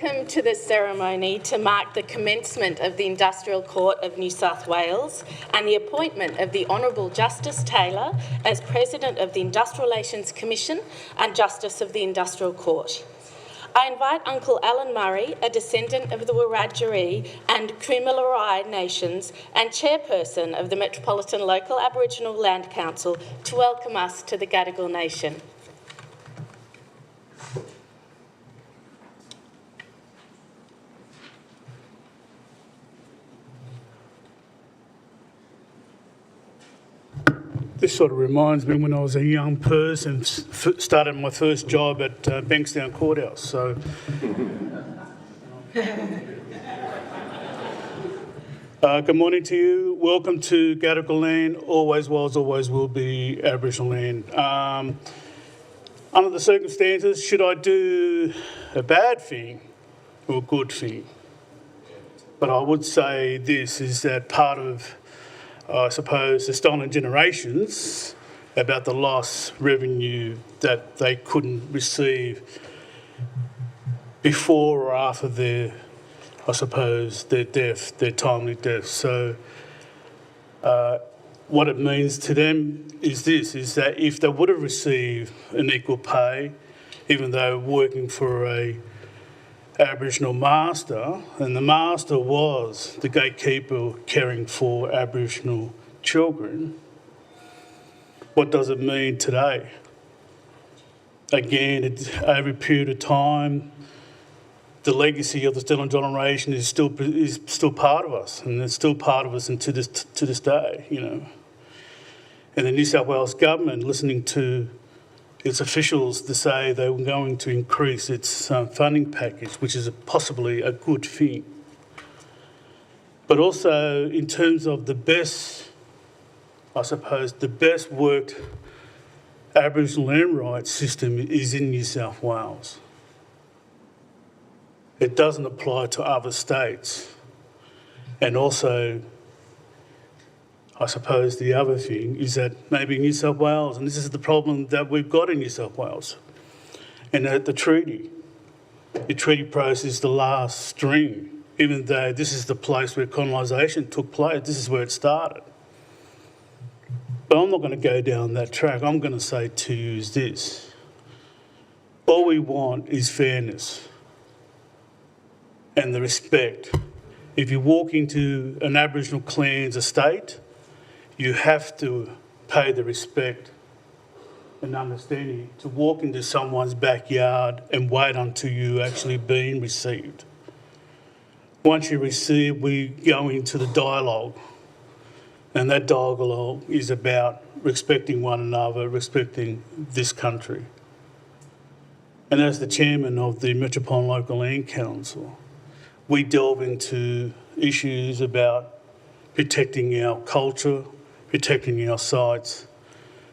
Welcome to this ceremony to mark the commencement of the Industrial Court of New South Wales and the appointment of the Honourable Justice Taylor as President of the Industrial Relations Commission and Justice of the Industrial Court. I invite Uncle Alan Murray, a descendant of the Wiradjuri and Koomilarai nations and chairperson of the Metropolitan Local Aboriginal Land Council, to welcome us to the Gadigal Nation. This sort of reminds me when I was a young person, started my first job at Bankstown Courthouse. So, good morning to you. Welcome to Gadigal land. Always was, always will be Aboriginal land. Under the circumstances, should I do a bad thing or a good thing? But I would say this is that part of, I suppose, the stolen generations about the lost revenue that they couldn't receive before or after their, I suppose, their death, their timely death. So what it means to them is this, is that if they would have received an equal pay, even though working for a Aboriginal master, and the master was the gatekeeper caring for Aboriginal children, what does it mean today? Again, over a period of time, the legacy of the stolen generation is still part of us, and it's still part of us and to this day, you know. And the New South Wales government, listening to its officials to say they were going to increase its funding package, which is possibly a good thing. But also in terms of the best, I suppose, the best worked Aboriginal land rights system is in New South Wales. It doesn't apply to other states. And also, I suppose the other thing is that maybe New South Wales, and this is the problem that we've got in New South Wales, and that the treaty process is the last string, even though this is the place where colonisation took place, this is where it started. But I'm not going to go down that track. I'm going to say to you is this: all we want is fairness and the respect. If you walk into an Aboriginal clan's estate, you have to pay the respect and understanding to walk into someone's backyard and wait until you actually been received. Once you receive, we go into the dialogue, and that dialogue is about respecting one another, respecting this country. And as the chairman of the Metropolitan Local Land Council, we delve into issues about protecting our culture, protecting our sites,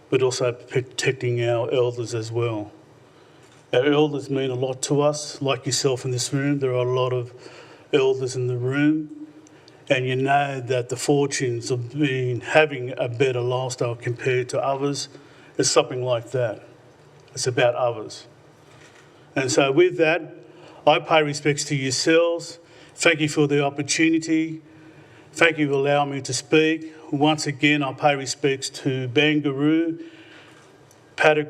but also protecting our elders as well. Our elders mean a lot to us, like yourself in this room. There are a lot of elders in the room, and you know that the fortunes of having a better lifestyle compared to others is something like that. It's about others. And so with that, I pay respects to yourselves. Thank you for the opportunity. Thank you for allowing me to speak. Once again, I pay respects to Barangaroo, Paddy,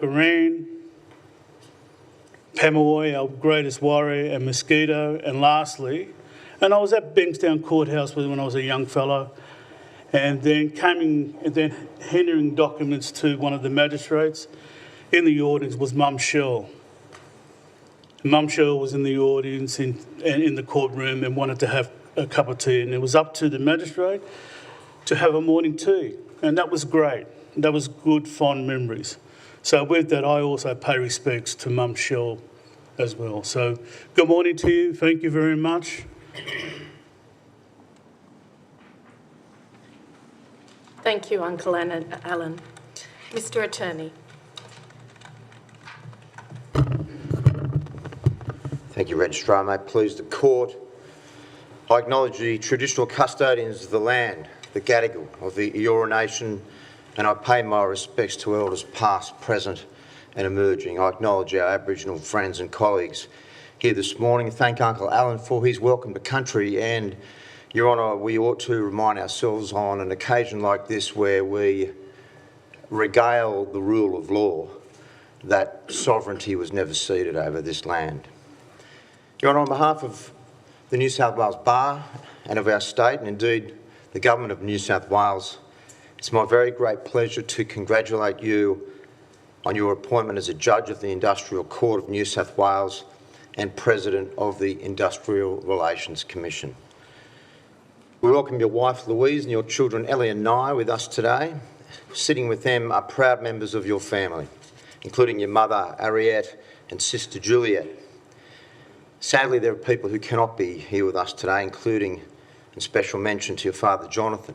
Pemulwuy, our greatest warrior, and Mosquito, and lastly, and I was at Bankstown Courthouse when I was a young fellow, and then handing documents to one of the magistrates. In the audience was Mum Shell. Mum Shell was in the audience in the courtroom and wanted to have a cup of tea, and it was up to the magistrate to have a morning tea, and that was great. That was good, fond memories. So with that, I also pay respects to Mum Shell as well. So good morning to you. Thank you very much. Thank you, Uncle Alan. Mr. Attorney. Thank you, Registrar. May it please the Court, I acknowledge the traditional custodians of the land, the Gadigal of the Eora Nation, and I pay my respects to elders past, present and emerging. I acknowledge our Aboriginal friends and colleagues here this morning. Thank Uncle Alan for his welcome to country, and Your Honour, we ought to remind ourselves on an occasion like this where we regale the rule of law that sovereignty was never ceded over this land. Your Honour, on behalf of the New South Wales Bar and of our state, and indeed the Government of New South Wales, it's my very great pleasure to congratulate you on your appointment as a Judge of the Industrial Court of New South Wales and President of the Industrial Relations Commission. We welcome your wife Louise and your children Ellie and Nye with us today. Sitting with them are proud members of your family, including your mother Ariette and sister Juliet. Sadly, there are people who cannot be here with us today, including, in special mention, to your father Jonathan,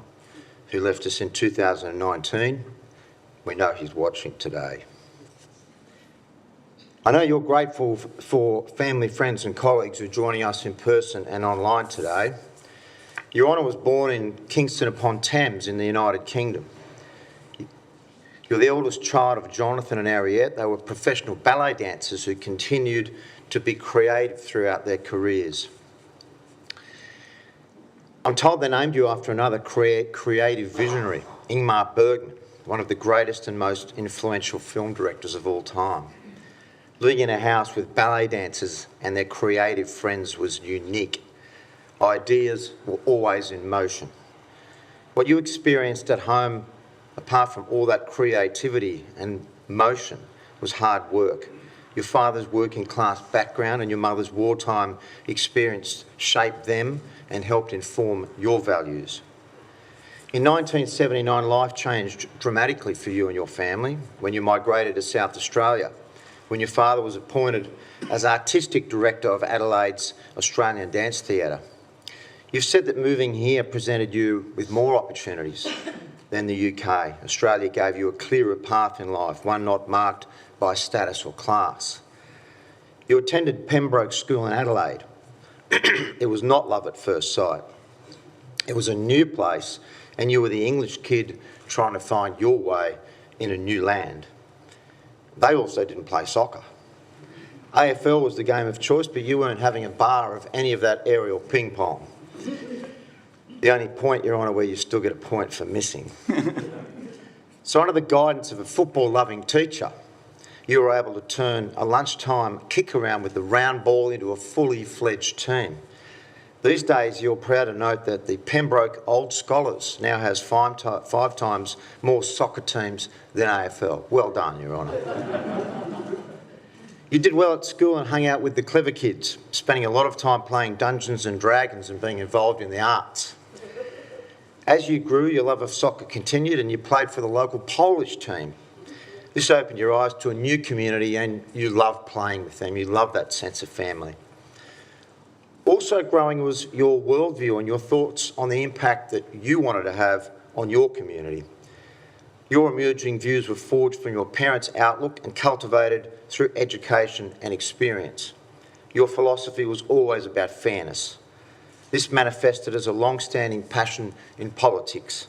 who left us in 2019. We know he's watching today. I know you're grateful for family, friends and colleagues who are joining us in person and online today. Your Honour was born in Kingston upon Thames in the United Kingdom. You're the eldest child of Jonathan and Ariette. They were professional ballet dancers who continued to be creative throughout their careers. I'm told they named you after another creative visionary, Ingmar Bergman, one of the greatest and most influential film directors of all time. Living in a house with ballet dancers and their creative friends was unique. Ideas were always in motion. What you experienced at home, apart from all that creativity and motion, was hard work. Your father's working class background and your mother's wartime experience shaped them and helped inform your values. In 1979, life changed dramatically for you and your family when you migrated to South Australia, when your father was appointed as Artistic Director of Adelaide's Australian Dance Theatre. You've said that moving here presented you with more opportunities than the UK. Australia gave you a clearer path in life, one not marked by status or class. You attended Pembroke School in Adelaide. It was not love at first sight. It was a new place, and you were the English kid trying to find your way in a new land. They also didn't play soccer. AFL was the game of choice, but you weren't having a bar of any of that aerial ping pong. The only point, Your Honour, where you still get a point for missing. So under the guidance of a football-loving teacher, you were able to turn a lunchtime kick around with the round ball into a fully fledged team. These days, you're proud to note that the Pembroke Old Scholars now has five times more soccer teams than AFL. Well done, Your Honour. You did well at school and hung out with the clever kids, spending a lot of time playing Dungeons and Dragons and being involved in the arts. As you grew, your love of soccer continued and you played for the local Polish team. This opened your eyes to a new community and you loved playing with them. You loved that sense of family. Also growing was your worldview and your thoughts on the impact that you wanted to have on your community. Your emerging views were forged from your parents' outlook and cultivated through education and experience. Your philosophy was always about fairness. This manifested as a long-standing passion in politics.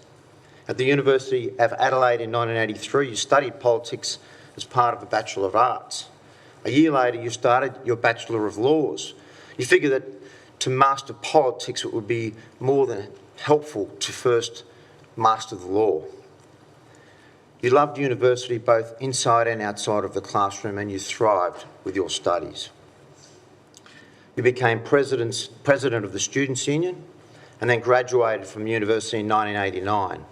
At the University of Adelaide in 1983, you studied politics as part of a Bachelor of Arts. A year later, you started your Bachelor of Laws. You figured that to master politics, it would be more than helpful to first master the law. You loved university both inside and outside of the classroom, and you thrived with your studies. You became president of the Students' Union and then graduated from university in 1989.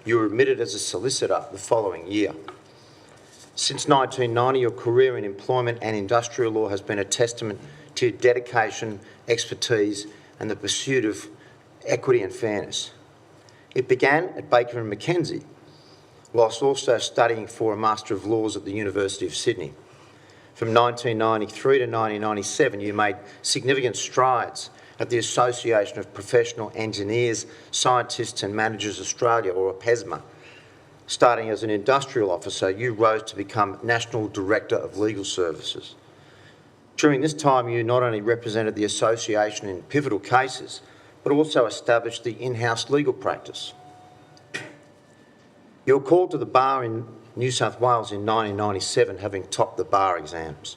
You were admitted as a solicitor the following year. Since 1990, your career in employment and industrial law has been a testament to your dedication, expertise and the pursuit of equity and fairness. It began at Baker and McKenzie, whilst also studying for a Master of Laws at the University of Sydney. From 1993 to 1997, you made significant strides at the Association of Professional Engineers, Scientists and Managers Australia, or APESMA. Starting as an industrial officer, you rose to become National Director of Legal Services. During this time, you not only represented the association in pivotal cases, but also established the in-house legal practice. You were called to the bar in New South Wales in 1997, having topped the bar exams.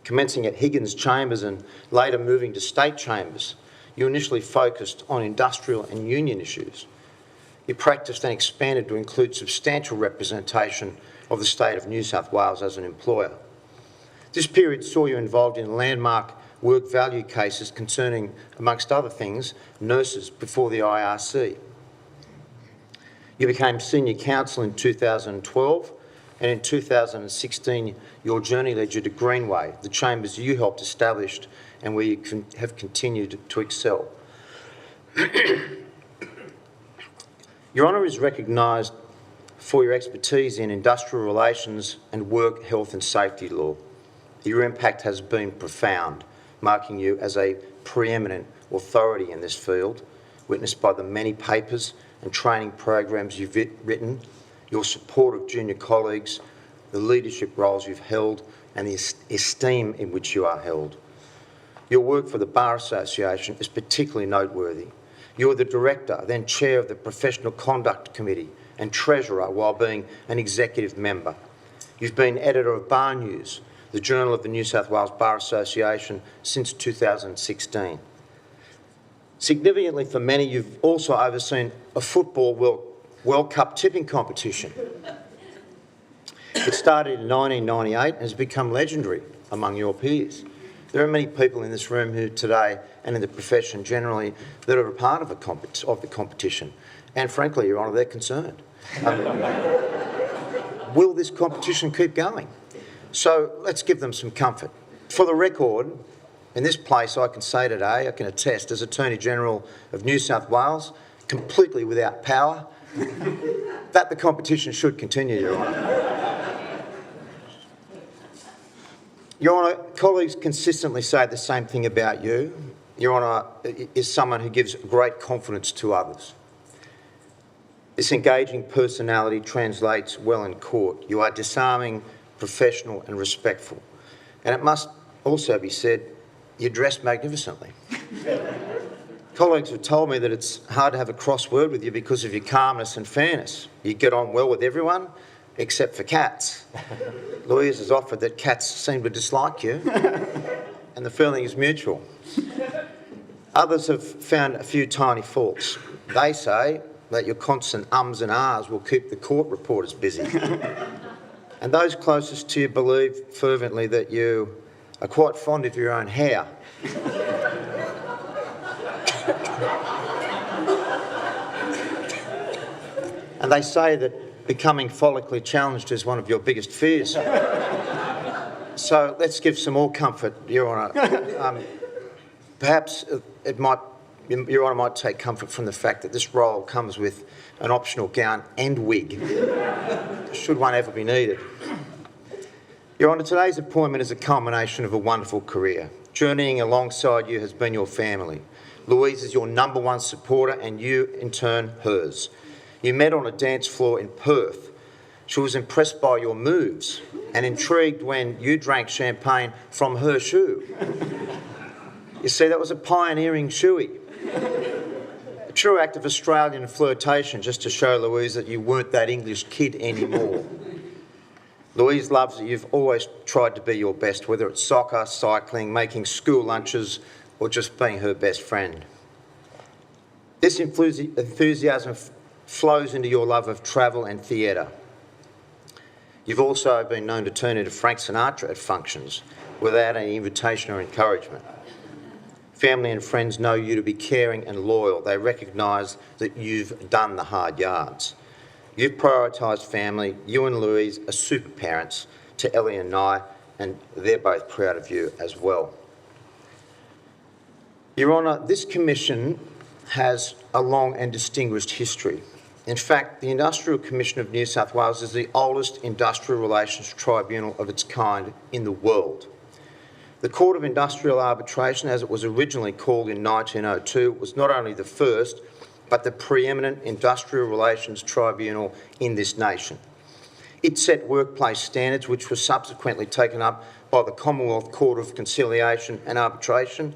Commencing at Higgins Chambers and later moving to State Chambers, you initially focused on industrial and union issues. You practiced and expanded to include substantial representation of the state of New South Wales as an employer. This period saw you involved in landmark work value cases concerning, amongst other things, nurses before the IRC. You became senior counsel in 2012, and in 2016 your journey led you to Greenway, the chambers you helped establish and where you have continued to excel. Your Honour is recognised for your expertise in industrial relations and work, health and safety law. Your impact has been profound, marking you as a preeminent authority in this field, witnessed by the many papers and training programs you've written, your support of junior colleagues, the leadership roles you've held and the esteem in which you are held. Your work for the Bar Association is particularly noteworthy. You were the Director, then Chair of the Professional Conduct Committee and Treasurer while being an executive member. You've been Editor of Bar News, the journal of the New South Wales Bar Association, since 2016. Significantly for many, you've also overseen a football World Cup tipping competition. It started in 1998 and has become legendary among your peers. There are many people in this room who today, and in the profession generally, that are a part of the competition. And frankly, Your Honour, they're concerned. Will this competition keep going? So let's give them some comfort. For the record, in this place I can say today, I can attest as Attorney General of New South Wales, completely without power, that the competition should continue, Your Honour. Your Honour, colleagues consistently say the same thing about you. Your Honour is someone who gives great confidence to others. This engaging personality translates well in court. You are disarming, professional and respectful. And it must also be said, you dress magnificently. Colleagues have told me that it's hard to have a crossword with you because of your calmness and fairness. You get on well with everyone, except for cats. Lawyers has offered that cats seem to dislike you, and the feeling is mutual. Others have found a few tiny faults. They say that your constant ums and ahs will keep the court reporters busy. And those closest to you believe fervently that you are quite fond of your own hair. And they say that becoming follically challenged is one of your biggest fears. So let's give some more comfort, Your Honour. Perhaps Your Honour might take comfort from the fact that this role comes with an optional gown and wig, should one ever be needed. Your Honour, today's appointment is a culmination of a wonderful career. Journeying alongside you has been your family. Louise is your #1 supporter and you, in turn, hers. You met on a dance floor in Perth. She was impressed by your moves and intrigued when you drank champagne from her shoe. You see, that was a pioneering shoey. A true act of Australian flirtation, just to show Louise that you weren't that English kid anymore. Louise loves that you've always tried to be your best, whether it's soccer, cycling, making school lunches, or just being her best friend. This enthusiasm flows into your love of travel and theatre. You've also been known to turn into Frank Sinatra at functions without any invitation or encouragement. Family and friends know you to be caring and loyal. They recognise that you've done the hard yards. You've prioritised family. You and Louise are super parents to Ellie and Nye, and they're both proud of you as well. Your Honour, this commission has a long and distinguished history. In fact, the Industrial Commission of New South Wales is the oldest industrial relations tribunal of its kind in the world. The Court of Industrial Arbitration, as it was originally called in 1902, was not only the first, but the preeminent industrial relations tribunal in this nation. It set workplace standards which were subsequently taken up by the Commonwealth Court of Conciliation and Arbitration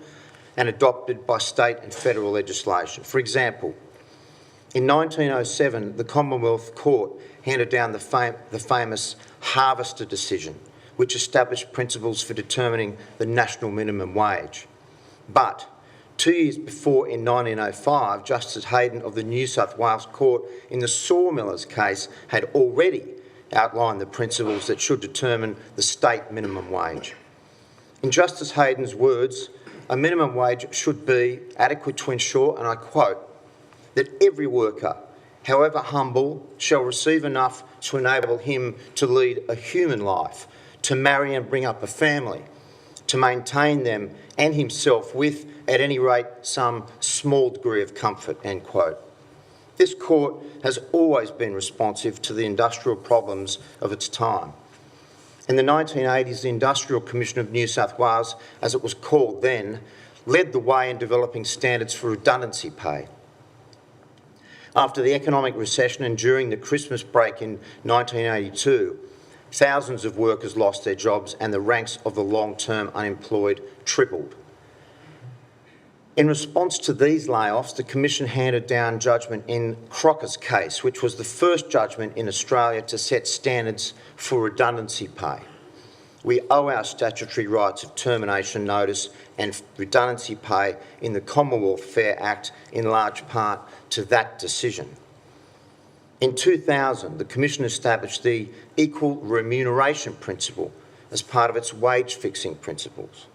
and adopted by state and federal legislation. For example, in 1907, the Commonwealth Court handed down the famous Harvester decision, which established principles for determining the national minimum wage. But 2 years before, in 1905, Justice Hayden of the New South Wales Court in the Sawmillers case had already outlined the principles that should determine the state minimum wage. In Justice Hayden's words, a minimum wage should be adequate to ensure, and I quote, that every worker, however humble, shall receive enough to enable him to lead a human life, to marry and bring up a family, to maintain them and himself with, at any rate, some small degree of comfort, end quote. This court has always been responsive to the industrial problems of its time. In the 1980s, the Industrial Commission of New South Wales, as it was called then, led the way in developing standards for redundancy pay. After the economic recession and during the Christmas break in 1982, thousands of workers lost their jobs and the ranks of the long-term unemployed tripled. In response to these layoffs, the Commission handed down judgment in Crocker's case, which was the first judgment in Australia to set standards for redundancy pay. We owe our statutory rights of termination notice and redundancy pay in the Commonwealth Fair Act in large part to that decision. In 2000, the Commission established the equal remuneration principle as part of its wage fixing principles.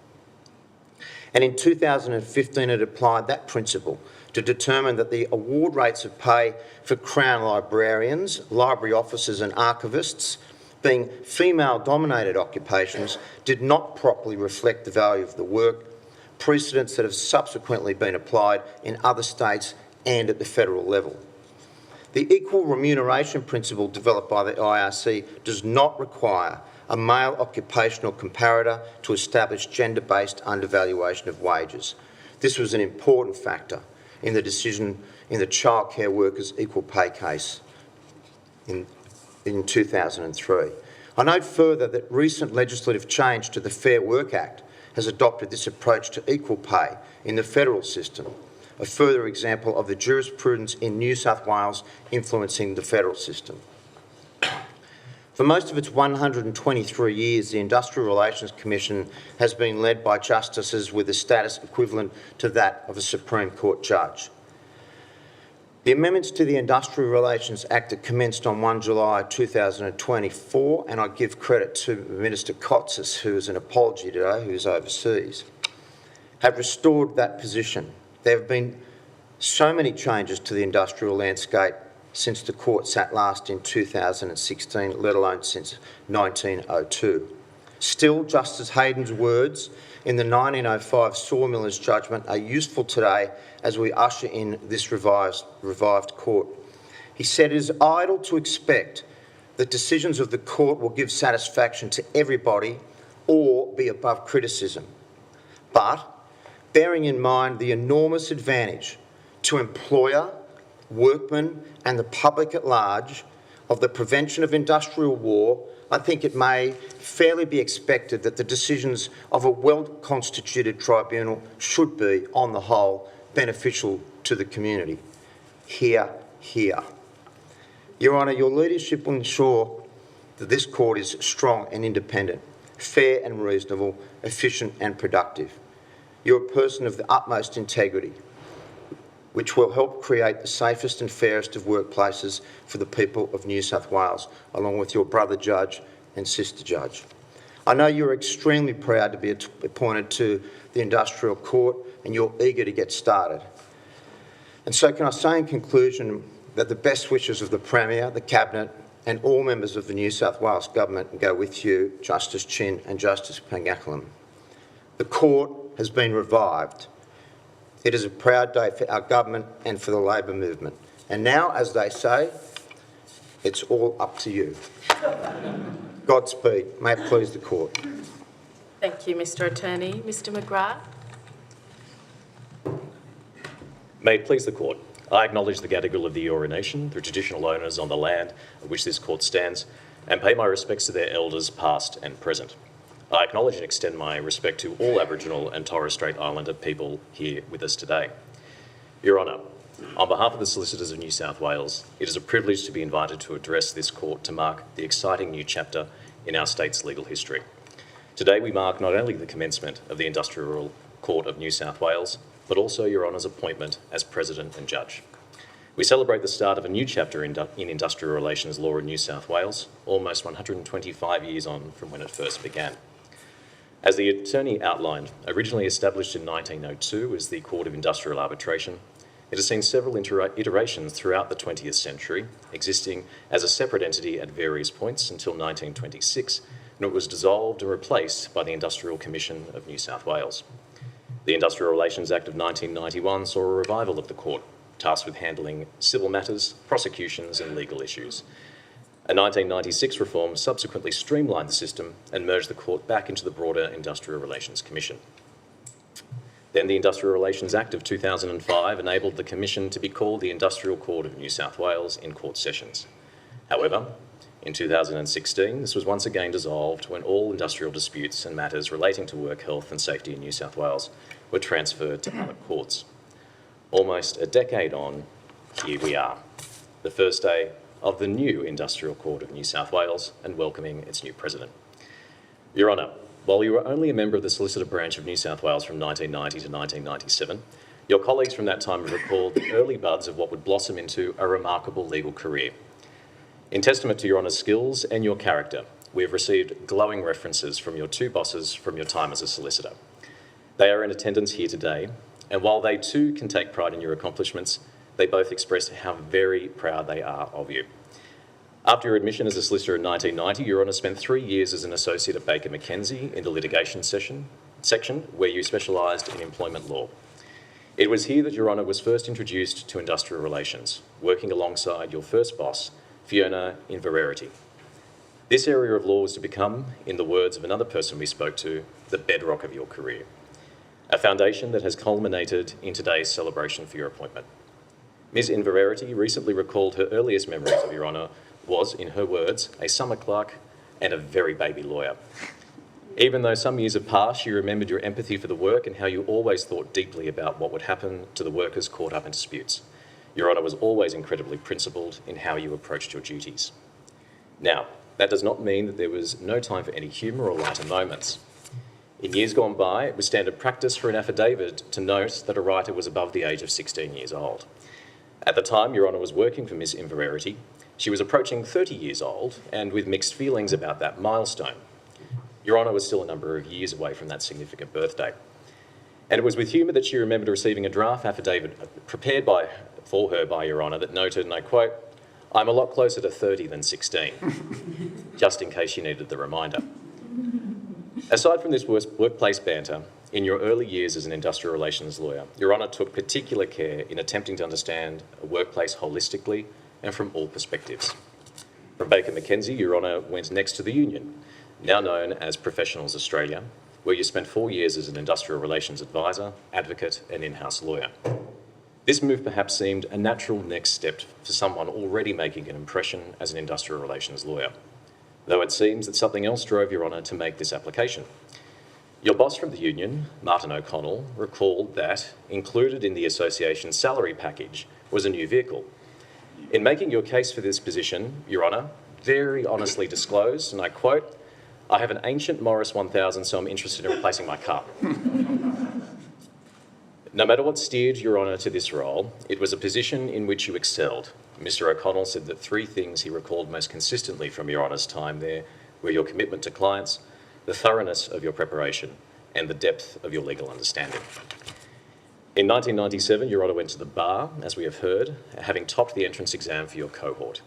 And in 2015, it applied that principle to determine that the award rates of pay for Crown librarians, library officers and archivists, being female-dominated occupations, did not properly reflect the value of the work, precedents that have subsequently been applied in other states and at the federal level. The equal remuneration principle developed by the IRC does not require a male occupational comparator to establish gender-based undervaluation of wages. This was an important factor in the decision in the childcare workers' equal pay case in 2003. I note further that recent legislative change to the Fair Work Act has adopted this approach to equal pay in the federal system, a further example of the jurisprudence in New South Wales influencing the federal system. For most of its 123 years, the Industrial Relations Commission has been led by justices with a status equivalent to that of a Supreme Court judge. The amendments to the Industrial Relations Act that commenced on 1 July 2024, and I give credit to Minister Kotsis, who is an apology today, who is overseas, have restored that position. There have been so many changes to the industrial landscape since the court sat last in 2016, let alone since 1902. Still, Justice Hayden's words in the 1905 Sawmillers judgment are useful today as we usher in this revived court. He said, "It is idle to expect that decisions of the court will give satisfaction to everybody or be above criticism. But, bearing in mind the enormous advantage to employer, workmen and the public at large of the prevention of industrial war, I think it may fairly be expected that the decisions of a well-constituted tribunal should be, on the whole, beneficial to the community." Hear, hear. Your Honour, your leadership will ensure that this court is strong and independent, fair and reasonable, efficient and productive. You're a person of the utmost integrity, which will help create the safest and fairest of workplaces for the people of New South Wales, along with your brother judge and sister judge. I know you're extremely proud to be appointed to the Industrial Court and you're eager to get started. And so can I say in conclusion that the best wishes of the Premier, the Cabinet and all members of the New South Wales Government go with you, Justice Chin and Justice Pangachalam. The Court has been revived. It is a proud day for our government and for the Labor movement. And now, as they say, it's all up to you. Godspeed. May it please the court. Thank you, Mr Attorney. Mr McGrath. May it please the court. I acknowledge the Gadigal of the Eora Nation, the traditional owners on the land on which this court stands, and pay my respects to their elders past and present. I acknowledge and extend my respect to all Aboriginal and Torres Strait Islander people here with us today. Your Honour, on behalf of the Solicitors of New South Wales, it is a privilege to be invited to address this court to mark the exciting new chapter in our state's legal history. Today we mark not only the commencement of the Industrial Court of New South Wales, but also Your Honour's appointment as President and Judge. We celebrate the start of a new chapter in industrial relations law in New South Wales, almost 125 years on from when it first began. As the Attorney outlined, originally established in 1902 as the Court of Industrial Arbitration, it has seen several iterations throughout the 20th century, existing as a separate entity at various points until 1926, when it was dissolved and replaced by the Industrial Commission of New South Wales. The Industrial Relations Act of 1991 saw a revival of the court, tasked with handling civil matters, prosecutions and legal issues. A 1996 reform subsequently streamlined the system and merged the court back into the broader Industrial Relations Commission. Then the Industrial Relations Act of 2005 enabled the Commission to be called the Industrial Court of New South Wales in court sessions. However, in 2016, this was once again dissolved when all industrial disputes and matters relating to work health and safety in New South Wales were transferred to other courts. Almost a decade on, here we are, the first day of the new Industrial Court of New South Wales and welcoming its new president. Your Honour, while you were only a member of the Solicitor Branch of New South Wales from 1990 to 1997, your colleagues from that time have recalled the early buds of what would blossom into a remarkable legal career. In testament to Your Honour's skills and your character, we have received glowing references from your two bosses from your time as a solicitor. They are in attendance here today, and while they too can take pride in your accomplishments, they both express how very proud they are of you. After your admission as a solicitor in 1990, Your Honour spent 3 years as an associate at Baker McKenzie in the litigation section where you specialised in employment law. It was here that Your Honour was first introduced to industrial relations, working alongside your first boss, Fiona Inverarity. This area of law was to become, in the words of another person we spoke to, the bedrock of your career, a foundation that has culminated in today's celebration for your appointment. Ms. Inverarity recently recalled her earliest memories of Your Honour was, in her words, a summer clerk and a very baby lawyer. Even though some years have passed, she remembered your empathy for the work and how you always thought deeply about what would happen to the workers caught up in disputes. Your Honour was always incredibly principled in how you approached your duties. Now, that does not mean that there was no time for any humour or lighter moments. In years gone by, it was standard practice for an affidavit to note that a writer was above the age of 16 years old. At the time Your Honour was working for Ms. Inverarity, she was approaching 30 years old and with mixed feelings about that milestone. Your Honour was still a number of years away from that significant birthday. And it was with humour that she remembered receiving a draft affidavit prepared for her by Your Honour that noted, and I quote, "I'm a lot closer to 30 than 16, just in case you needed the reminder." Aside from this workplace banter, in your early years as an industrial relations lawyer, Your Honour took particular care in attempting to understand a workplace holistically and from all perspectives. From Baker McKenzie, Your Honour went next to the union, now known as Professionals Australia, where you spent 4 years as an industrial relations advisor, advocate and in-house lawyer. This move perhaps seemed a natural next step for someone already making an impression as an industrial relations lawyer, though it seems that something else drove Your Honour to make this application. Your boss from the union, Martin O'Connell, recalled that included in the association's salary package was a new vehicle. In making your case for this position, Your Honour very honestly disclosed, and I quote, "I have an ancient Morris 1000, so I'm interested in replacing my car." No matter what steered Your Honour to this role, it was a position in which you excelled. Mr. O'Connell said that 3 things he recalled most consistently from Your Honour's time there were your commitment to clients, the thoroughness of your preparation, and the depth of your legal understanding. In 1997, Your Honour went to the bar, as we have heard, having topped the entrance exam for your cohort.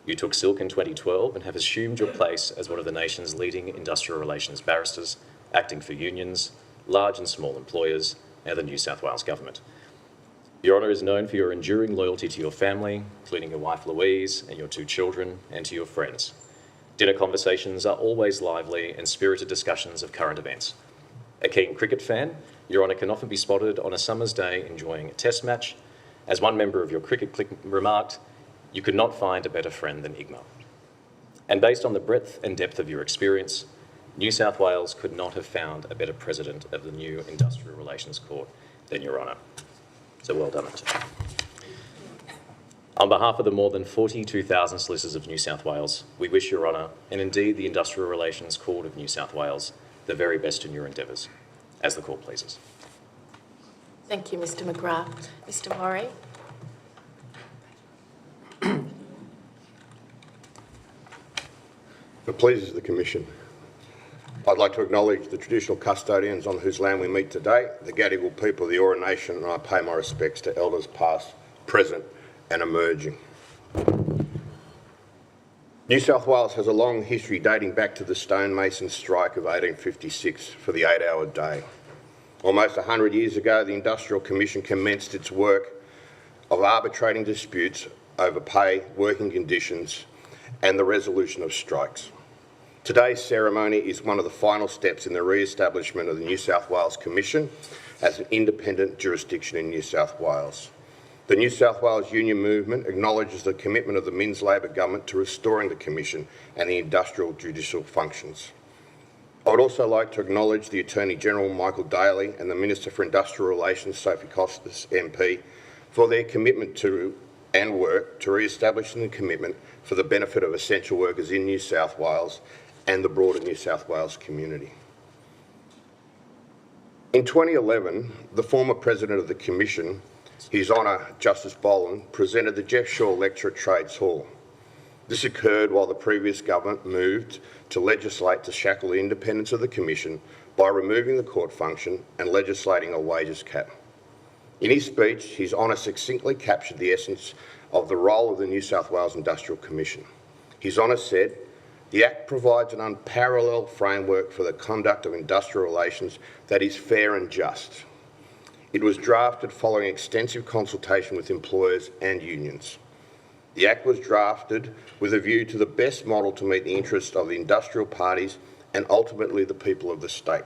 You took silk in 2012 and have assumed your place as one of the nation's leading industrial relations barristers, acting for unions, large and small employers, and the New South Wales Government. Your Honour is known for your enduring loyalty to your family, including your wife Louise and your 2 children, and to your friends. Dinner conversations are always lively and spirited discussions of current events. A keen cricket fan, Your Honour can often be spotted on a summer's day enjoying a test match. As one member of your cricket clique remarked, "You could not find a better friend than Igma." And based on the breadth and depth of your experience, New South Wales could not have found a better president of the new Industrial Relations Court than Your Honour. So well done. On behalf of the more than 42,000 solicitors of New South Wales, we wish Your Honour, and indeed the Industrial Relations Court of New South Wales, the very best in your endeavours. As the court pleases. Thank you, Mr McGrath. Mr Murray. If it pleases the Commission, I'd like to acknowledge the traditional custodians on whose land we meet today, the Gadigal people of the Eora Nation, and I pay my respects to elders past, present and emerging. New South Wales has a long history dating back to the stonemason strike of 1856 for the 8-hour day. Almost 100 years ago, the Industrial Commission commenced its work of arbitrating disputes over pay, working conditions and the resolution of strikes. Today's ceremony is one of the final steps in the re-establishment of the New South Wales Commission as an independent jurisdiction in New South Wales. The New South Wales Union Movement acknowledges the commitment of the Minns Labor Government to restoring the Commission and the industrial judicial functions. I would also like to acknowledge the Attorney-General Michael Daly and the Minister for Industrial Relations Sophie Costas MP for their commitment to and work to re-establishing the commitment for the benefit of essential workers in New South Wales and the broader New South Wales community. In 2011, the former President of the Commission, His Honour Justice Boland, presented the Jeff Shaw Lecture at Trades Hall. This occurred while the previous government moved to legislate to shackle the independence of the Commission by removing the court function and legislating a wages cap. In his speech, His Honour succinctly captured the essence of the role of the New South Wales Industrial Commission. His Honour said, "The Act provides an unparalleled framework for the conduct of industrial relations that is fair and just. It was drafted following extensive consultation with employers and unions. The Act was drafted with a view to the best model to meet the interests of the industrial parties and ultimately the people of the state.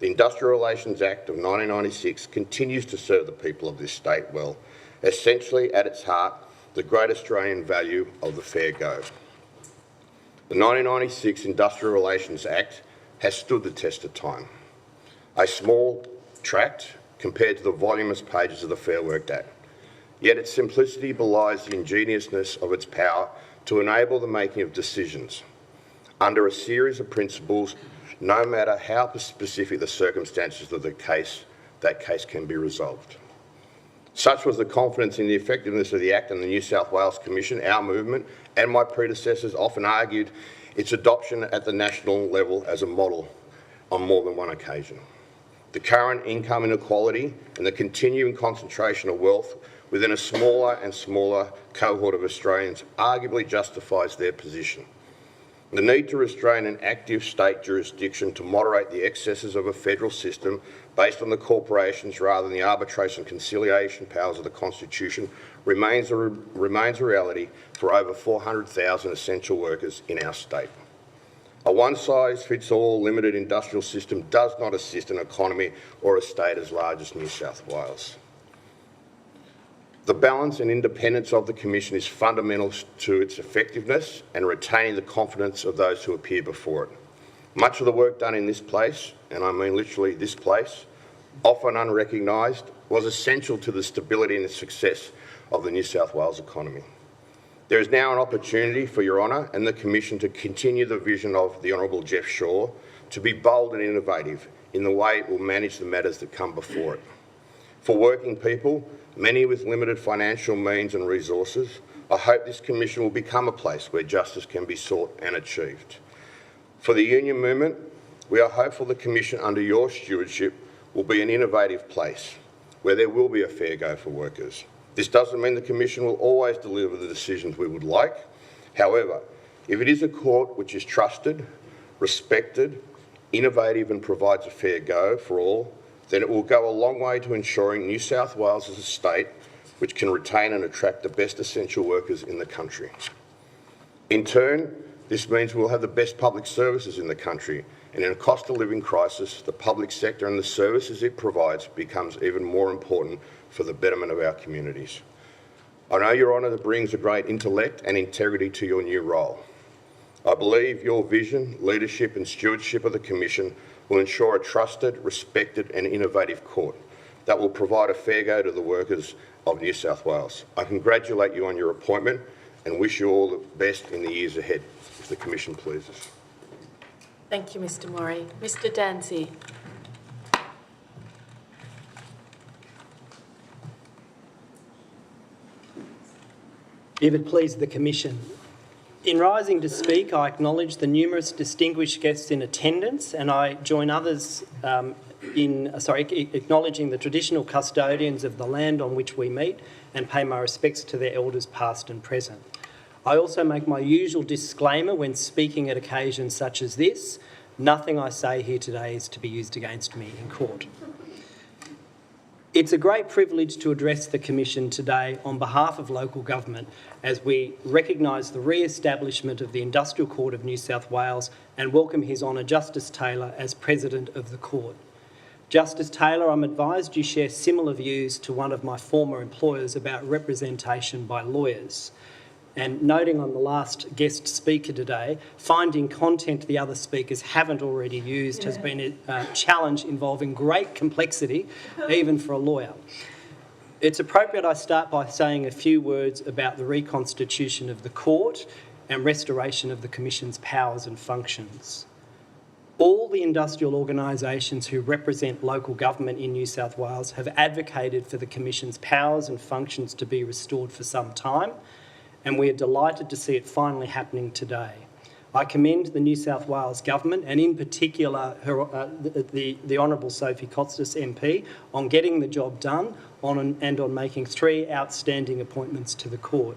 The Industrial Relations Act of 1996 continues to serve the people of this state well, essentially at its heart, the great Australian value of the fair go. The 1996 Industrial Relations Act has stood the test of time. A small tract compared to the voluminous pages of the Fair Work Act. Yet its simplicity belies the ingeniousness of its power to enable the making of decisions under a series of principles, no matter how specific the circumstances of the case, that case can be resolved. Such was the confidence in the effectiveness of the Act and the New South Wales Commission, our movement and my predecessors often argued its adoption at the national level as a model on more than one occasion. The current income inequality and the continuing concentration of wealth within a smaller and smaller cohort of Australians arguably justifies their position. The need to restrain an active state jurisdiction to moderate the excesses of a federal system based on the corporations rather than the arbitration and conciliation powers of the Constitution remains a reality for over 400,000 essential workers in our state. A one-size-fits-all limited industrial system does not assist an economy or a state as large as New South Wales. The balance and independence of the Commission is fundamental to its effectiveness and retaining the confidence of those who appear before it. Much of the work done in this place, and I mean literally this place, often unrecognised, was essential to the stability and the success of the New South Wales economy. There is now an opportunity for Your Honour and the Commission to continue the vision of the Honourable Jeff Shaw to be bold and innovative in the way it will manage the matters that come before it. For working people, many with limited financial means and resources, I hope this Commission will become a place where justice can be sought and achieved. For the union movement, we are hopeful the Commission under your stewardship will be an innovative place where there will be a fair go for workers. This doesn't mean the Commission will always deliver the decisions we would like. However, if it is a court which is trusted, respected, innovative and provides a fair go for all, then it will go a long way to ensuring New South Wales is a state which can retain and attract the best essential workers in the country. In turn, this means we'll have the best public services in the country, and in a cost of living crisis, the public sector and the services it provides becomes even more important for the betterment of our communities. I know, Your Honour, that brings a great intellect and integrity to your new role. I believe your vision, leadership and stewardship of the Commission will ensure a trusted, respected and innovative court, that will provide a fair go to the workers of New South Wales. I congratulate you on your appointment and wish you all the best in the years ahead, if the Commission pleases. Thank you, Mr Morey. Mr Dancy. If it please the Commission. In rising to speak, I acknowledge the numerous distinguished guests in attendance, and I join others in acknowledging the traditional custodians of the land on which we meet and pay my respects to their elders past and present. I also make my usual disclaimer when speaking at occasions such as this: nothing I say here today is to be used against me in court. It's a great privilege to address the Commission today on behalf of local government as we recognise the re-establishment of the Industrial Court of New South Wales and welcome His Honour Justice Taylor as President of the Court. Justice Taylor, I'm advised you share similar views to one of my former employers about representation by lawyers. And noting on the last guest speaker today, finding content the other speakers haven't already used has been a challenge involving great complexity, even for a lawyer. It's appropriate I start by saying a few words about the reconstitution of the court and restoration of the Commission's powers and functions. All the industrial organisations who represent local government in New South Wales have advocated for the Commission's powers and functions to be restored for some time, and we are delighted to see it finally happening today. I commend the New South Wales Government and in particular the Honourable Sophie Costas MP on getting the job done and on making 3 outstanding appointments to the court.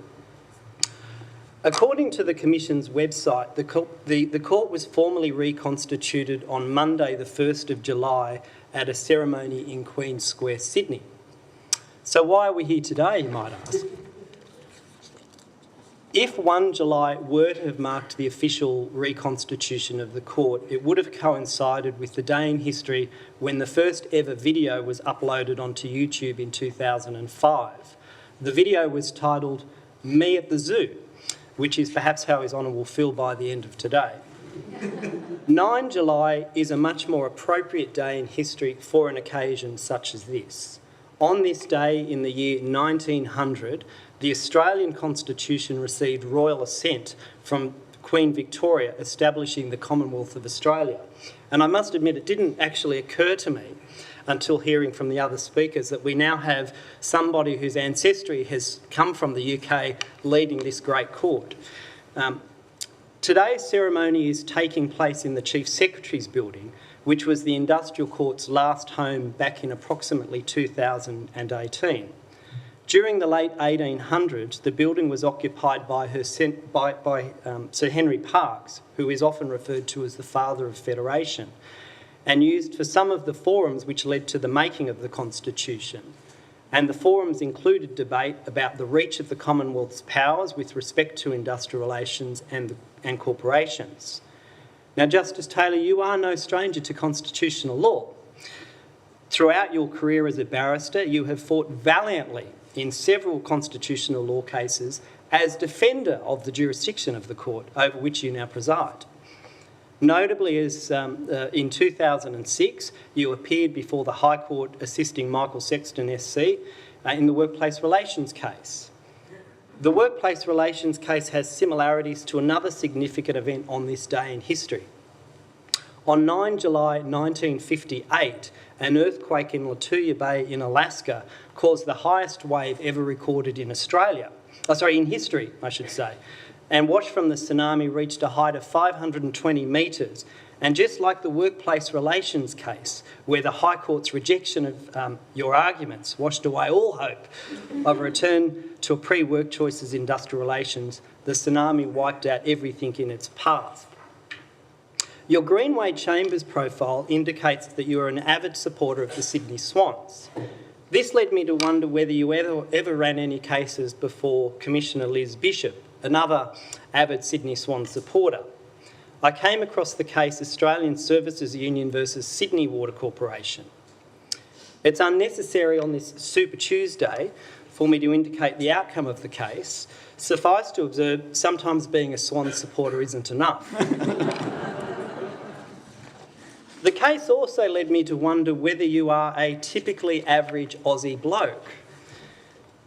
According to the Commission's website, the court was formally reconstituted on Monday the 1st of July at a ceremony in Queen Square, Sydney. So why are we here today, you might ask? If 1 July were to have marked the official reconstitution of the court, it would have coincided with the day in history when the first ever video was uploaded onto YouTube in 2005. The video was titled "Me at the Zoo," which is perhaps how His Honour will feel by the end of today. 9 July is a much more appropriate day in history for an occasion such as this. On this day in the year 1900, the Australian Constitution received royal assent from Queen Victoria, establishing the Commonwealth of Australia. And I must admit, it didn't actually occur to me until hearing from the other speakers that we now have somebody whose ancestry has come from the UK leading this great court. Today's ceremony is taking place in the Chief Secretary's building, which was the Industrial Court's last home back in approximately 2018. During the late 1800s, the building was occupied by Sir Henry Parkes, who is often referred to as the father of Federation, and used for some of the forums which led to the making of the Constitution. And the forums included debate about the reach of the Commonwealth's powers with respect to industrial relations and corporations. Now, Justice Taylor, you are no stranger to constitutional law. Throughout your career as a barrister, you have fought valiantly in several constitutional law cases as defender of the jurisdiction of the court over which you now preside. Notably, as in 2006, you appeared before the High Court assisting Michael Sexton SC in the workplace relations case. The workplace relations case has similarities to another significant event on this day in history. On 9 July 1958, an earthquake in Latuya Bay in Alaska caused the highest wave ever recorded in in history, I should say. And wash from the tsunami reached a height of 520 metres. And just like the workplace relations case, where the High Court's rejection of your arguments washed away all hope of a return to a pre-work choices industrial relations, the tsunami wiped out everything in its path. Your Greenway Chambers profile indicates that you are an avid supporter of the Sydney Swans. This led me to wonder whether you ever ran any cases before Commissioner Liz Bishop, another avid Sydney Swan supporter. I came across the case Australian Services Union versus Sydney Water Corporation. It's unnecessary on this Super Tuesday for me to indicate the outcome of the case. Suffice to observe, sometimes being a Swan supporter isn't enough. The case also led me to wonder whether you are a typically average Aussie bloke.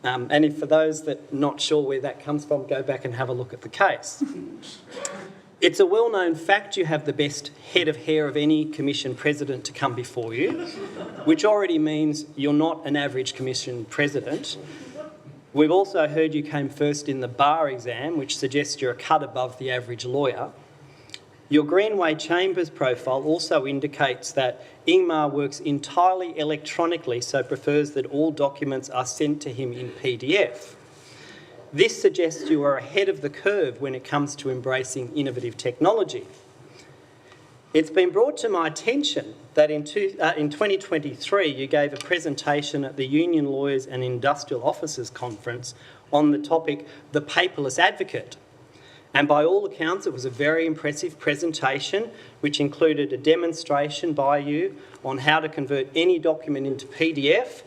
And if for those that are not sure where that comes from, go back and have a look at the case. It's a well-known fact you have the best head of hair of any Commission President to come before you, which already means you're not an average Commission President. We've also heard you came first in the bar exam, which suggests you're a cut above the average lawyer. Your Greenway Chambers profile also indicates that Ingmar works entirely electronically, so prefers that all documents are sent to him in PDF. This suggests you are ahead of the curve when it comes to embracing innovative technology. It's been brought to my attention that in 2023 you gave a presentation at the Union Lawyers and Industrial Officers Conference on the topic, The Paperless Advocate. And by all accounts, it was a very impressive presentation, which included a demonstration by you on how to convert any document into PDF,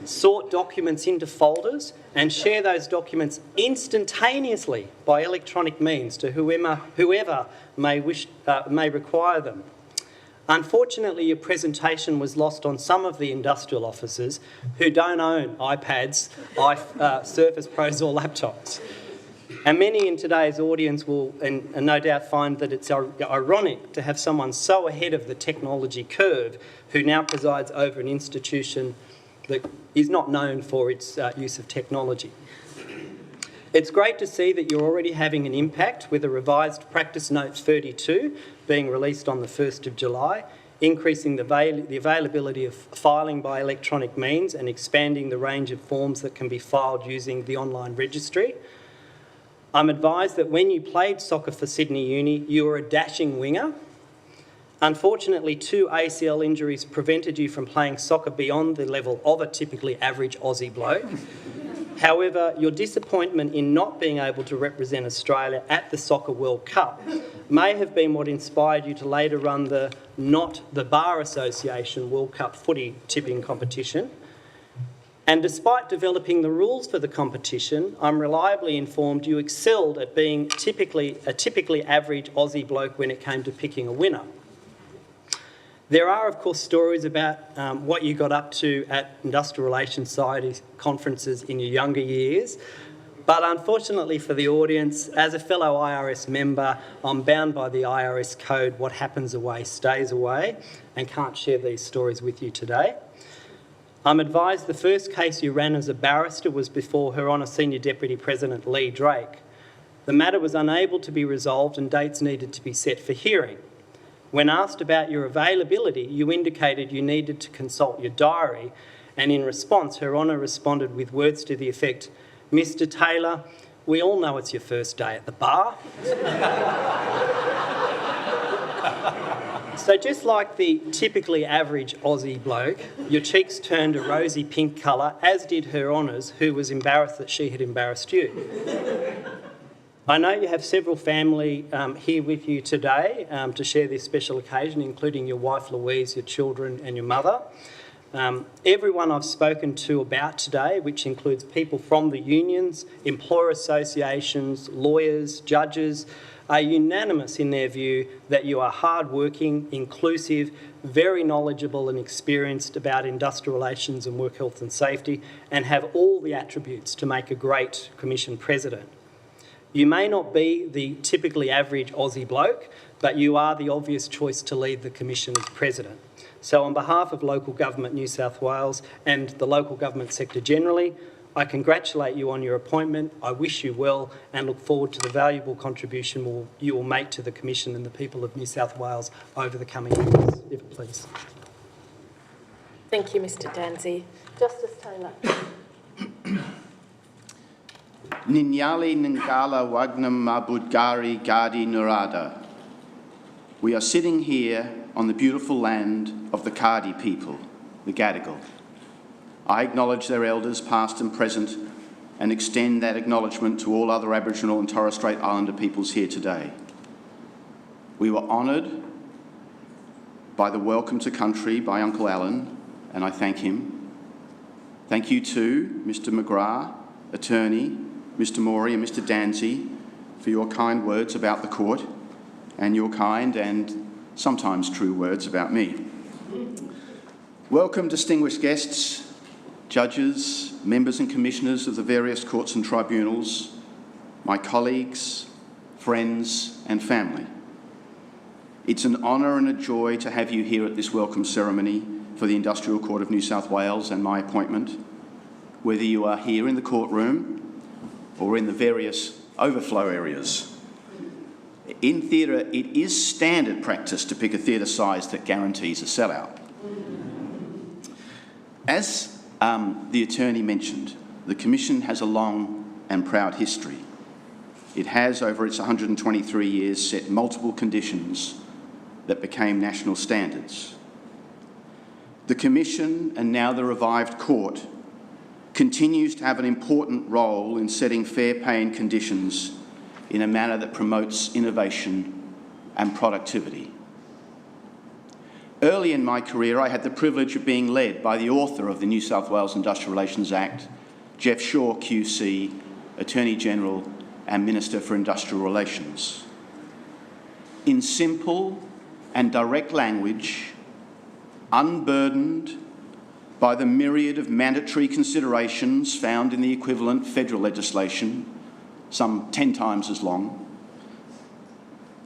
sort documents into folders, and share those documents instantaneously by electronic means to whoever may require them. Unfortunately, your presentation was lost on some of the industrial officers who don't own iPads, Surface Pros or laptops. And many in today's audience will, and no doubt, find that it's ironic to have someone so ahead of the technology curve who now presides over an institution that is not known for its use of technology. It's great to see that you're already having an impact with a revised Practice Note 32 being released on the 1st of July, increasing the availability of filing by electronic means and expanding the range of forms that can be filed using the online registry. I'm advised that when you played soccer for Sydney Uni, you were a dashing winger. Unfortunately, 2 ACL injuries prevented you from playing soccer beyond the level of a typically average Aussie bloke. However, your disappointment in not being able to represent Australia at the Soccer World Cup may have been what inspired you to later run the Not the Bar Association World Cup footy tipping competition. And despite developing the rules for the competition, I'm reliably informed you excelled at being a typically average Aussie bloke when it came to picking a winner. There are, of course, stories about what you got up to at Industrial Relations Society conferences in your younger years, but unfortunately for the audience, as a fellow IRS member, I'm bound by the IRS code, what happens away stays away, and can't share these stories with you today. I'm advised the first case you ran as a barrister was before Her Honour Senior Deputy President Lee Drake. The matter was unable to be resolved and dates needed to be set for hearing. When asked about your availability, you indicated you needed to consult your diary, and in response, Her Honour responded with words to the effect, "Mr. Taylor, we all know it's your first day at the bar." So just like the typically average Aussie bloke, your cheeks turned a rosy pink colour, as did Her Honour's, who was embarrassed that she had embarrassed you. I know you have several family here with you today to share this special occasion, including your wife Louise, your children and your mother. Everyone I've spoken to about today, which includes people from the unions, employer associations, lawyers, judges, are unanimous in their view that you are hard-working, inclusive, very knowledgeable and experienced about industrial relations and work health and safety, and have all the attributes to make a great Commission President. You may not be the typically average Aussie bloke, but you are the obvious choice to lead the Commission as President. So on behalf of Local Government New South Wales and the local government sector generally, I congratulate you on your appointment. I wish you well and look forward to the valuable contribution you will make to the Commission and the people of New South Wales over the coming years, if it please. Thank you, Mr Danzi. Justice Taylor. Ninyali Ningala Wagnam Mabudgari Gadi Nurada. We are sitting here on the beautiful land of the Kadi people, the Gadigal. I acknowledge their elders, past and present, and extend that acknowledgement to all other Aboriginal and Torres Strait Islander peoples here today. We were honoured by the welcome to country by Uncle Alan, and I thank him. Thank you too, Mr McGrath, attorney, Mr Morey and Mr Danzi, for your kind words about the court and your kind and sometimes true words about me. Welcome, distinguished guests, judges, members and commissioners of the various courts and tribunals, my colleagues, friends and family. It's an honour and a joy to have you here at this welcome ceremony for the Industrial Court of New South Wales and my appointment, whether you are here in the courtroom or in the various overflow areas. In theatre, it is standard practice to pick a theatre size that guarantees a sellout. As the attorney mentioned, the Commission has a long and proud history. It has, over its 123 years, set multiple conditions that became national standards. The Commission, and now the revived Court, continues to have an important role in setting fair pay and conditions in a manner that promotes innovation and productivity. Early in my career, I had the privilege of being led by the author of the New South Wales Industrial Relations Act, Jeff Shaw QC, Attorney General and Minister for Industrial Relations. In simple and direct language, unburdened by the myriad of mandatory considerations found in the equivalent federal legislation, some 10 times as long,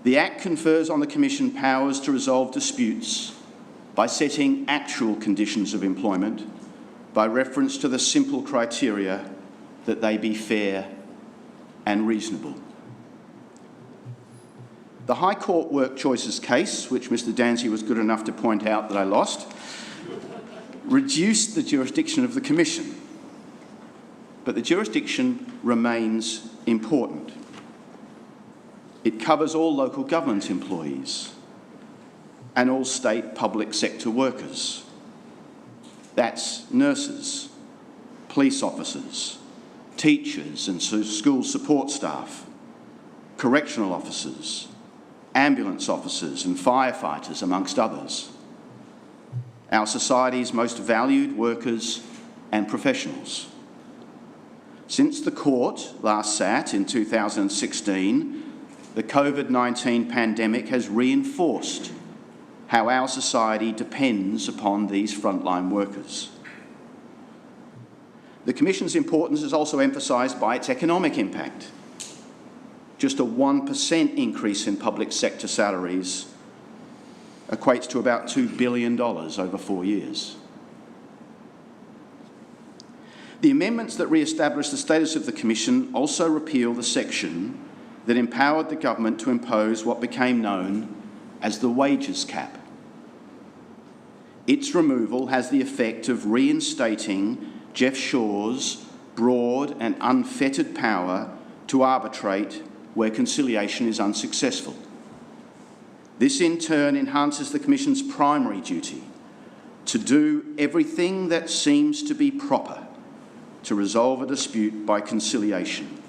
the Act confers on the Commission powers to resolve disputes by setting actual conditions of employment by reference to the simple criteria that they be fair and reasonable. The High Court Work Choices case, which Mr Dancy was good enough to point out that I lost, reduced the jurisdiction of the Commission, but the jurisdiction remains important. It covers all local government employees and all state public sector workers. That's nurses, police officers, teachers and school support staff, correctional officers, ambulance officers and firefighters, amongst others. Our society's most valued workers and professionals. Since the Court last sat in 2016, the COVID-19 pandemic has reinforced how our society depends upon these frontline workers. The Commission's importance is also emphasised by its economic impact. Just a 1% increase in public sector salaries equates to about $2 billion over 4 years. The amendments that re-establish the status of the Commission also repeal the section that empowered the government to impose what became known as the wages cap. Its removal has the effect of reinstating Jeff Shaw's broad and unfettered power to arbitrate where conciliation is unsuccessful. This in turn enhances the Commission's primary duty to do everything that seems to be proper to resolve a dispute by conciliation.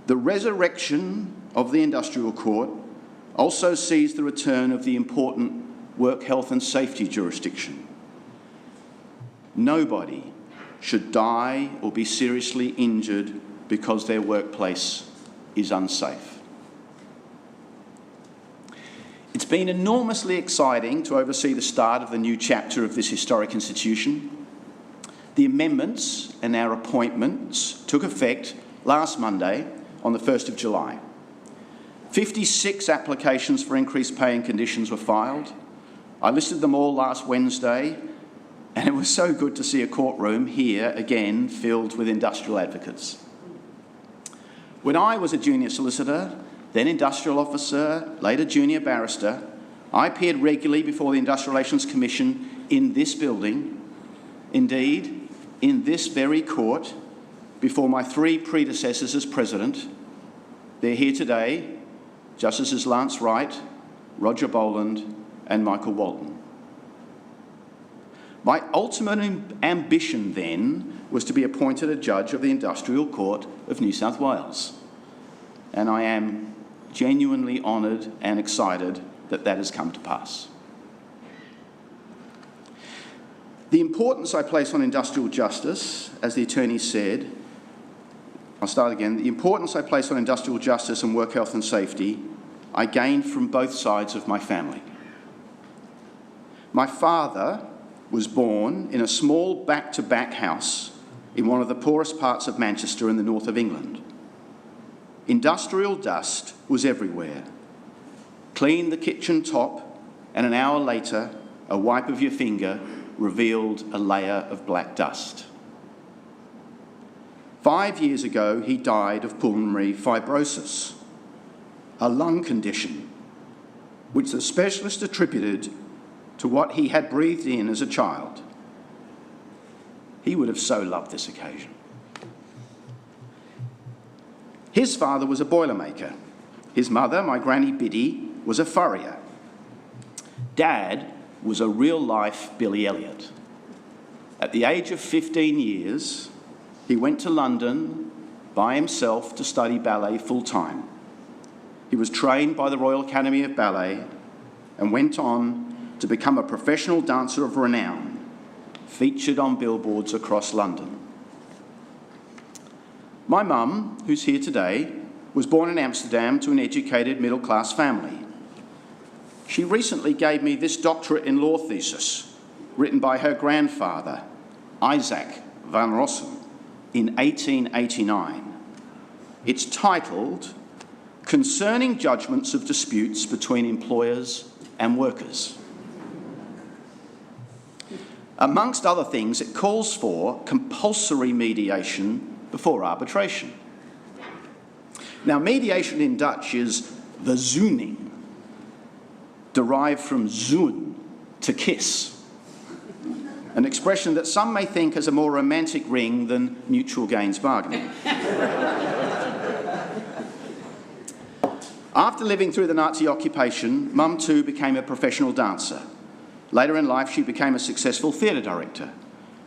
The resurrection of the Industrial Court also sees the return of the important work health and safety jurisdiction. Nobody should die or be seriously injured because their workplace is unsafe. It's been enormously exciting to oversee the start of the new chapter of this historic institution. The amendments and our appointments took effect last Monday on the 1st of July. 56 applications for increased pay and conditions were filed. I listed them all last Wednesday, and it was so good to see a courtroom here again filled with industrial advocates. When I was a junior solicitor, then industrial officer, later junior barrister, I appeared regularly before the Industrial Relations Commission in this building, indeed, in this very court, before my 3 predecessors as President. They're here today, Justices Lance Wright, Roger Boland and Michael Walton. My ultimate ambition then was to be appointed a judge of the Industrial Court of New South Wales. And I am genuinely honoured and excited that that has come to pass. The importance I place on industrial justice, as the attorney said, I'll start again. The importance I place on industrial justice and work health and safety, I gained from both sides of my family. My father was born in a small back-to-back house in one of the poorest parts of Manchester in the north of England. Industrial dust was everywhere. Clean the kitchen top, and an hour later, a wipe of your finger revealed a layer of black dust. 5 years ago, he died of pulmonary fibrosis, a lung condition which the specialist attributed to what he had breathed in as a child. He would have so loved this occasion. His father was a boilermaker. His mother, my Granny Biddy, was a furrier. Dad was a real-life Billy Elliot. At the age of 15 years, he went to London by himself to study ballet full-time. He was trained by the Royal Academy of Ballet and went on to become a professional dancer of renown, featured on billboards across London. My mum, who's here today, was born in Amsterdam to an educated middle-class family. She recently gave me this doctorate in law thesis, written by her grandfather, Isaac van Rossum, in 1889. It's titled Concerning Judgments of Disputes Between Employers and Workers. Amongst other things, it calls for compulsory mediation before arbitration. Now, mediation in Dutch is verzoening, derived from zoen, to kiss, an expression that some may think has a more romantic ring than mutual gains bargaining. After living through the Nazi occupation, Mum too became a professional dancer. Later in life, she became a successful theatre director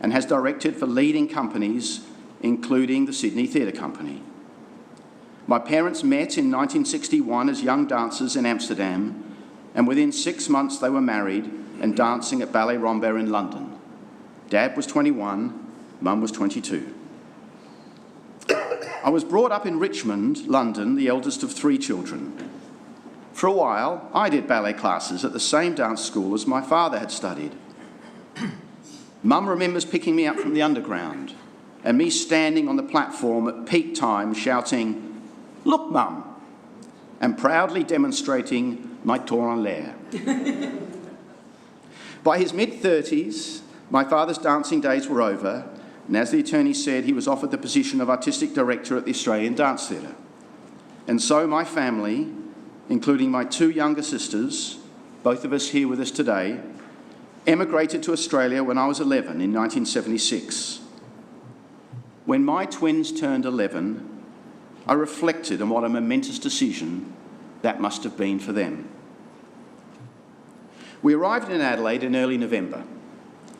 and has directed for leading companies, including the Sydney Theatre Company. My parents met in 1961 as young dancers in Amsterdam, and within 6 months they were married and dancing at Ballet Rambert in London. Dad was 21, Mum was 22. I was brought up in Richmond, London, the eldest of 3 children. For a while, I did ballet classes at the same dance school as my father had studied. Mum remembers picking me up from the underground and me standing on the platform at peak time shouting, "Look, Mum," and proudly demonstrating my tour en l'air. By his mid-30s, my father's dancing days were over, and as the attorney said, he was offered the position of artistic director at the Australian Dance Theatre. And so my family, including my 2 younger sisters, both of us here with us today, emigrated to Australia when I was 11 in 1976. When my twins turned 11, I reflected on what a momentous decision that must have been for them. We arrived in Adelaide in early November.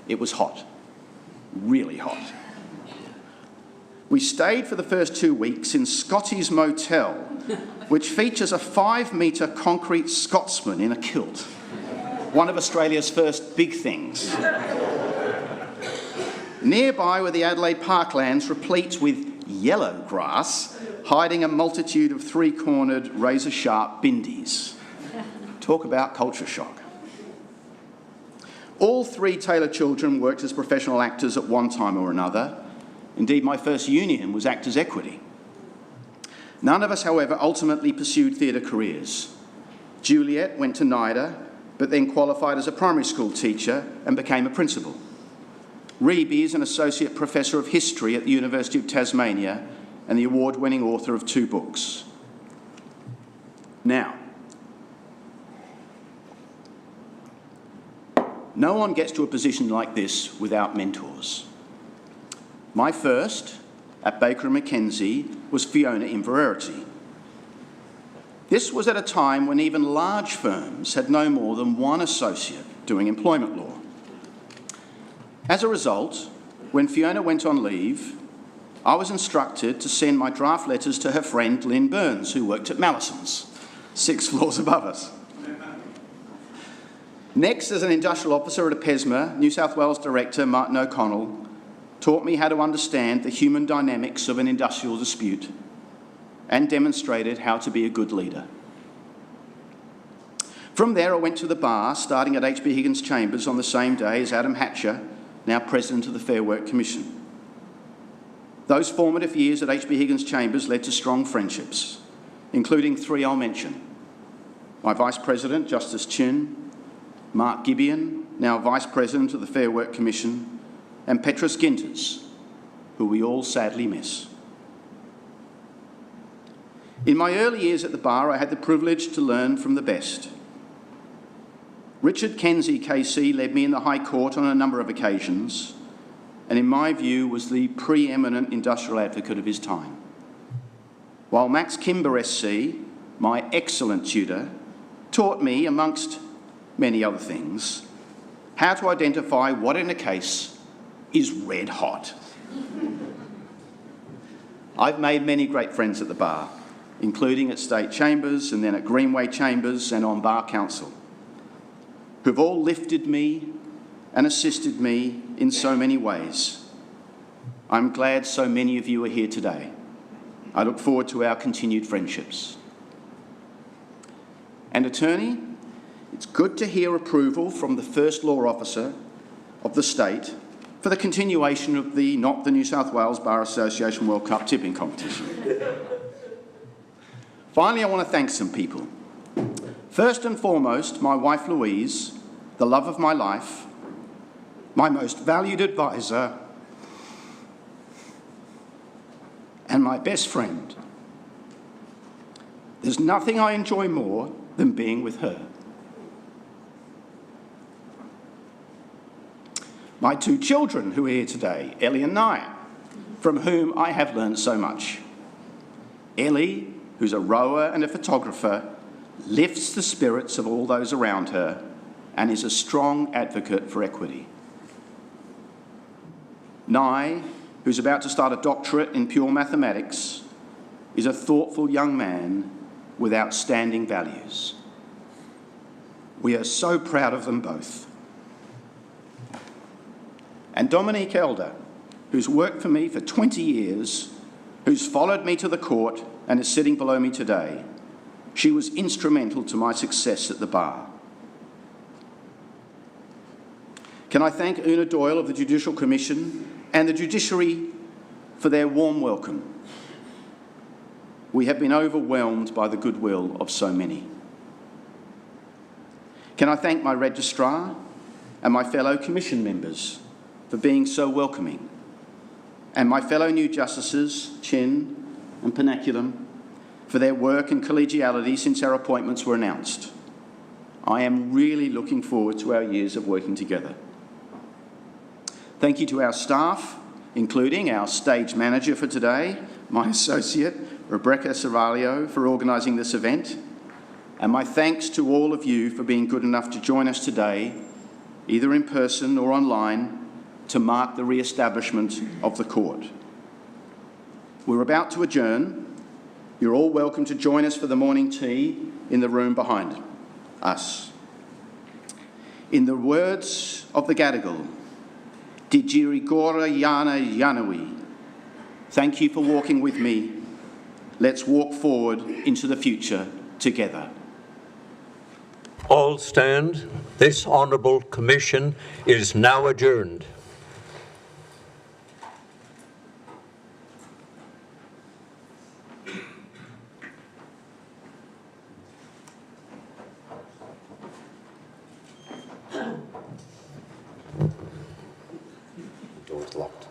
It was hot, really hot. We stayed for the first 2 weeks in Scotty's Motel, which features a 5-metre concrete Scotsman in a kilt, one of Australia's first big things. Nearby were the Adelaide parklands replete with yellow grass, hiding a multitude of 3-cornered, razor-sharp bindies. Talk about culture shock. All 3 Taylor children worked as professional actors at one time or another. Indeed, my first union was Actors' Equity. None of us, however, ultimately pursued theatre careers. Juliet went to NIDA, but then qualified as a primary school teacher and became a principal. Reby is an associate professor of history at the University of Tasmania and the award-winning author of 2 books. Now, no one gets to a position like this without mentors. My first, at Baker & McKenzie, was Fiona Inverarity. This was at a time when even large firms had no more than 1 associate doing employment law. As a result, when Fiona went on leave, I was instructed to send my draft letters to her friend Lynn Burns, who worked at Mallison's, 6 floors above us. Next, as an industrial officer at APESMA, New South Wales Director Martin O'Connell taught me how to understand the human dynamics of an industrial dispute and demonstrated how to be a good leader. From there, I went to the bar, starting at HB Higgins Chambers on the same day as Adam Hatcher, now President of the Fair Work Commission. Those formative years at HB Higgins Chambers led to strong friendships, including three I'll mention. My Vice President, Justice Chin, Mark Gibeon, now Vice President of the Fair Work Commission, and Petrus Ginters, who we all sadly miss. In my early years at the bar, I had the privilege to learn from the best. Richard Kenzie KC led me in the High Court on a number of occasions, and in my view was the preeminent industrial advocate of his time. While Max Kimber SC, my excellent tutor, taught me, amongst many other things, how to identify what in a case is red hot. I've made many great friends at the bar, including at State Chambers and then at Greenway Chambers and on Bar Council, who've all lifted me and assisted me in so many ways. I'm glad so many of you are here today. I look forward to our continued friendships. And Attorney, it's good to hear approval from the First Law Officer of the state for the continuation of the Not the New South Wales Bar Association World Cup tipping competition. Finally, I want to thank some people. First and foremost, my wife Louise, the love of my life, my most valued advisor, and my best friend. There's nothing I enjoy more than being with her. My two children who are here today, Ellie and Naya, from whom I have learned so much. Ellie, who's a rower and a photographer, lifts the spirits of all those around her and is a strong advocate for equity. Nye, who's about to start a doctorate in pure mathematics, is a thoughtful young man with outstanding values. We are so proud of them both. And Dominique Elder, who's worked for me for 20 years, who's followed me to the court and is sitting below me today. She was instrumental to my success at the bar. Can I thank Una Doyle of the Judicial Commission and the Judiciary for their warm welcome. We have been overwhelmed by the goodwill of so many. Can I thank my registrar and my fellow commission members for being so welcoming, and my fellow new justices, Chin and Panaculum, for their work and collegiality since our appointments were announced. I am really looking forward to our years of working together. Thank you to our staff, including our stage manager for today, my associate, Rebecca Cervalio, for organising this event, and my thanks to all of you for being good enough to join us today, either in person or online, to mark the re-establishment of the court. We're about to adjourn. You're all welcome to join us for the morning tea in the room behind us. In the words of the Gadigal, Didjirigora Yana Yanawi, thank you for walking with me. Let's walk forward into the future together. All stand. This Honourable Commission is now adjourned. Door's locked.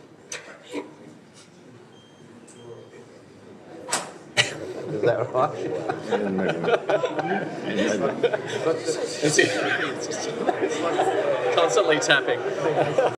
Is that right? Constantly tapping.